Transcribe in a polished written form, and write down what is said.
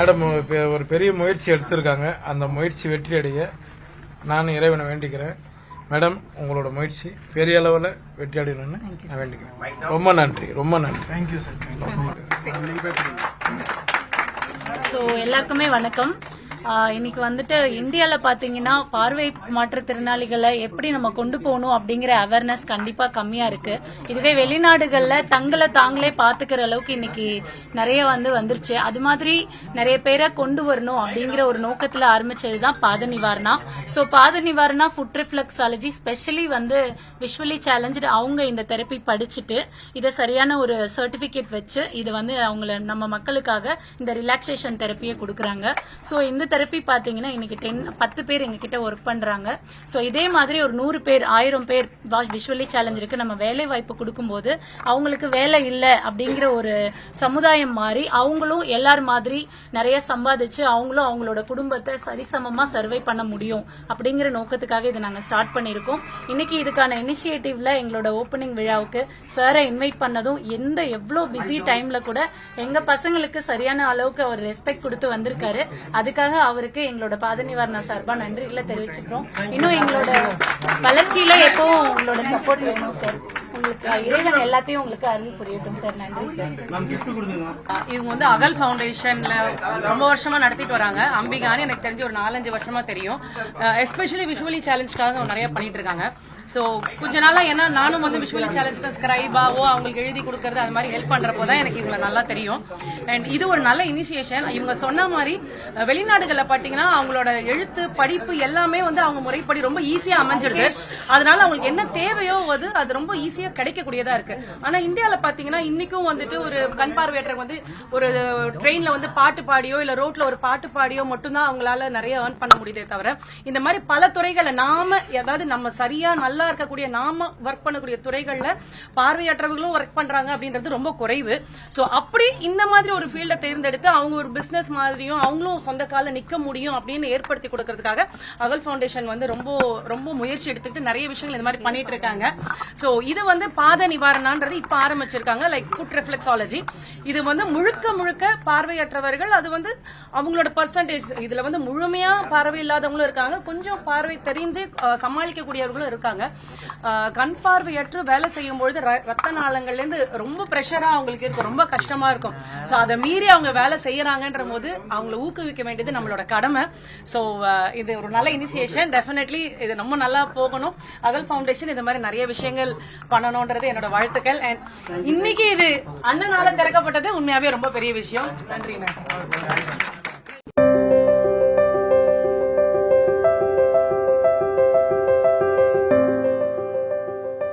Madam ஒரு பெரிய முயற்சி எடுத்திருக்காங்க. அந்த முயற்சி வெற்றி அடைய நான் இறைவனை வேண்டிக்கிறேன். மேடம், உங்களோட முயற்சி பெரிய அளவில் வெற்றி அடையணும்னு நான் வேண்டிக்கிறேன். ரொம்ப நன்றி, ரொம்ப நன்றி. Thank you sir. ஸோ எல்லாருக்குமே வணக்கம். இன்னைக்கு வந்துட்டு இந்தியால பாத்தீங்கன்னா பார்வை மாற்றுத்திறனாளிகளை எப்படி நம்ம கொண்டு போகணும் அப்படிங்கிற அவேர்னஸ் கண்டிப்பா கம்மியா இருக்கு. இதுவே வெளிநாடுகள்ல தங்களை தாங்களே பாத்துக்கிற அளவுக்கு இன்னைக்கு நிறைய வந்துருச்சு. அது மாதிரி நிறைய பேரை கொண்டு வரணும் அப்படிங்கிற ஒரு நோக்கத்துல ஆரம்பிச்சதுதான் பாத Nivarana. So Pada Nivarana foot reflexology specially visually challenge அவங்க இந்த தெரப்பி படிச்சுட்டு இதை சரியான ஒரு சர்டிபிகேட் வச்சு இது அவங்கள நம்ம மக்களுக்காக இந்த ரிலாக்ஸேஷன் தெரப்பியை கொடுக்கறாங்க. சோ இந்த தெரப்பி பாத்தீங்கன்னா இன்னைக்கு 10 பேர் எங்க கிட்ட ஒர்க் பண்றாங்க. சோ இதே மாதிரி ஒரு 100 பேர் 1000 பேர் விஷுவலி சேலஞ்ச் இருக்கு நம்ம வேலை வாய்ப்பு கொடுக்கும்போது அவங்களுக்கு வேலை இல்ல அப்படிங்கிற ஒரு சமுதாயம் மாறி அவங்களும் எல்லார் மாதிரி நிறைய சம்பாதிச்சு அவங்களும் அவங்களோட குடும்பத்தை சரிசமமா சர்வை பண்ண முடியும் அப்படிங்கிற நோக்கத்துக்காக இதை நாங்க ஸ்டார்ட் பண்ணிருக்கோம். இன்னைக்கு இதுக்கான இனிஷியேட்டிவ்ல எங்களோட ஓபனிங் விழாவுக்கு சாரை இன்வைட் பண்ணதும் எவ்வளவு பிஸி டைம்ல கூட எங்க பசங்களுக்கு சரியான அளவுக்கு அவர் ரெஸ்பெக்ட் கொடுத்து வந்திருக்காரு. அதுக்காக அவருக்கு எங்களோட பாத நிவாரண சார்பா நன்றிகளை தெரிவிச்சுக்கிறோம். இன்னும் எங்களோட வளர்ச்சியில எப்பவும் உங்களோட சப்போர்ட் வேணும் சார். உங்களுக்கு இறைவன் எல்லாத்தையும் உங்களுக்கு அருள் புரியட்டும் சார். நன்றி சார். இவங்க அகல் ஃபவுண்டேஷன்ல ரொம்ப வருஷமா நடத்திட்டு வராங்க. அம்பிகான்னு எனக்கு தெரிஞ்சு ஒரு 4-5 வருஷமா தெரியும். எஸ்பெஷலி விஷுவலி சேலஞ்சுக்காக நிறைய பண்ணிட்டு இருக்காங்க. சோ கொஞ்ச நாளா ஏன்னா நானும் விஷுவலி சேலஞ்சுக்கு ஸ்கிரைபாவோ அவங்களுக்கு எழுதி கொடுக்கறது அது மாதிரி ஹெல்ப் பண்றப்போதான் எனக்கு இவங்களை நல்லா தெரியும். அண்ட் இது ஒரு நல்ல இனிஷியேஷன். இவங்க சொன்ன மாதிரி வெளிநாடுகள்ல பாத்தீங்கன்னா அவங்களோட எழுத்து படிப்பு எல்லாமே அவங்க முறைப்படி ரொம்ப ஈஸியா அமைஞ்சிருது. அதனால அவங்களுக்கு என்ன தேவையோ அது ரொம்ப ஈஸியா கிடைக்கக்கூடியதா இருக்கு. ஆனா இந்தியால பாத்தீங்கன்னா இன்னைக்கும் ஒரு கண் பார்வையற்றவங்க ஒரு ட்ரெயின்ல பாட்டு பாடியோ இல்ல ரோட்ல ஒரு பாட்டு பாடியோ மட்டும்தான் அவங்களால நிறைய ஏர்ன் பண்ண முடியுதே தவிர இந்த மாதிரி பல துறைகளை நம்ம சரியா நல்லா இருக்கக்கூடிய நாம ஒர்க் பண்ணக்கூடிய துறைகள்ல பார்வையற்றவர்களும் ஒர்க் பண்றாங்க அப்படின்றது ரொம்ப குறைவு. சோ அப்படி இந்த மாதிரி ஒரு ஃபீல்ட தேர்ந்தெடுத்து அவங்க ஒரு பிசினஸ் மாதிரியும் அவங்களும் சொந்த கால நிக்க முடியும் அப்படின்னு ஏற்படுத்தி கொடுக்கறதுக்காக அகல் ஃபவுண்டேஷன் ரொம்ப ரொம்ப முயற்சி எடுத்துட்டு நிறைய விஷயங்கள் இந்த மாதிரி பண்ணிட்டு இருக்காங்க. சோ இது பாத நிவாரணான்றது இப்ப ஆரம்பிச்சிருக்காங்க. லைக் ஃபுட் ரிஃப்ளெக்ஸாலஜி இது முழுக்க பார்வையற்றவர்கள் அது அவங்களோட பர்சன்டேஜ் இதுல முழுமையா பார்வை இல்லாதவங்களும் இருக்காங்க, கொஞ்சம் பார்வை தெரிஞ்சு சமாளிக்கக்கூடியவர்களும் இருக்காங்க. கண் பார்வையற்று வேலை செய்யும் பொழுது ரத்த நாளங்கள்ல இருந்து ரொம்ப பிரஷரா அவங்களுக்கு இருக்கு, ரொம்ப கஷ்டமா இருக்கும். சோ அதை மீறி அவங்க வேலை செய்யறாங்கன்ற போது அவங்களை ஊக்குவிக்க வேண்டியது நம்மளோட கடமை. சோ இது ஒரு நல்ல இனிஷியேஷன். டெஃபினெட்லி இது ரொம்ப நல்லா போகணும். அகல் ஃபவுண்டேஷன் இந்த மாதிரி நிறைய விஷயங்கள் பண்ணணும்ன்றது என்னோட வாழ்த்துக்கள். இன்னைக்கு இது அண்ணனால திறக்கப்பட்டது உண்மையாவே ரொம்ப பெரிய விஷயம். நன்றி மேம்.